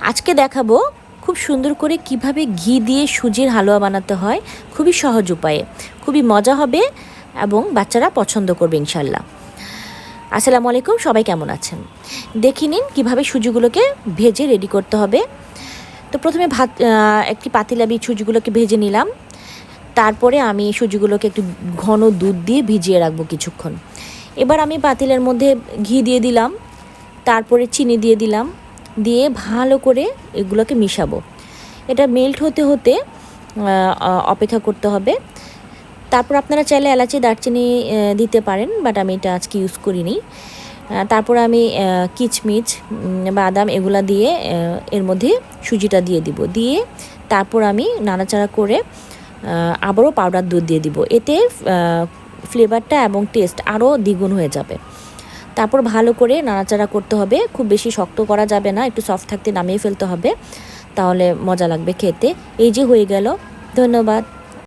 আজকে দেখাবো খুব সুন্দর করে কিভাবে ঘি দিয়ে সুজির হালুয়া বানাতে হয়, খুবই সহজ উপায়ে। খুবই মজা হবে এবং বাচ্চারা পছন্দ করবে ইনশাল্লাহ। আসসালামু আলাইকুম, সবাই কেমন আছেন? দেখে নিন কীভাবে সুজিগুলোকে ভেজে রেডি করতে হবে। তো প্রথমে একটি পাতিলাবি সুজিগুলোকে ভেজে নিলাম। তারপরে আমি সুজিগুলোকে একটু ঘন দুধ দিয়ে ভিজিয়ে রাখবো কিছুক্ষণ। এবার আমি পাতিলের মধ্যে ঘি দিয়ে দিলাম, তারপরে চিনি দিয়ে দিলাম, দিয়ে ভালো করে এগুলোকে মিশাবো। এটা মেল্ট হতে হতে অপেক্ষা করতে হবে। তারপর আপনারা চাইলে এলাচি দারচিনি দিতে পারেন, বাট আমি এটা আজকে ইউজ করিনি। তারপর আমি কিচমিচ বাদাম এগুলা দিয়ে এর মধ্যে সুজিটা দিয়ে দিব, দিয়ে তারপর আমি নাড়াচাড়া করে আবারও পাউডার দুধ দিয়ে দিব। এতে ফ্লেভারটা এবং টেস্ট আরও দ্বিগুণ হয়ে যাবে। তারপর ভালো করে নাড়াচাড়া করতে হবে, খুব বেশি শক্ত করা যাবে না, একটু সফট থাকতে নামিয়ে ফেলতে হবে, তাহলে মজা লাগবে খেতে। এই যে হয়ে গেল। ধন্যবাদ।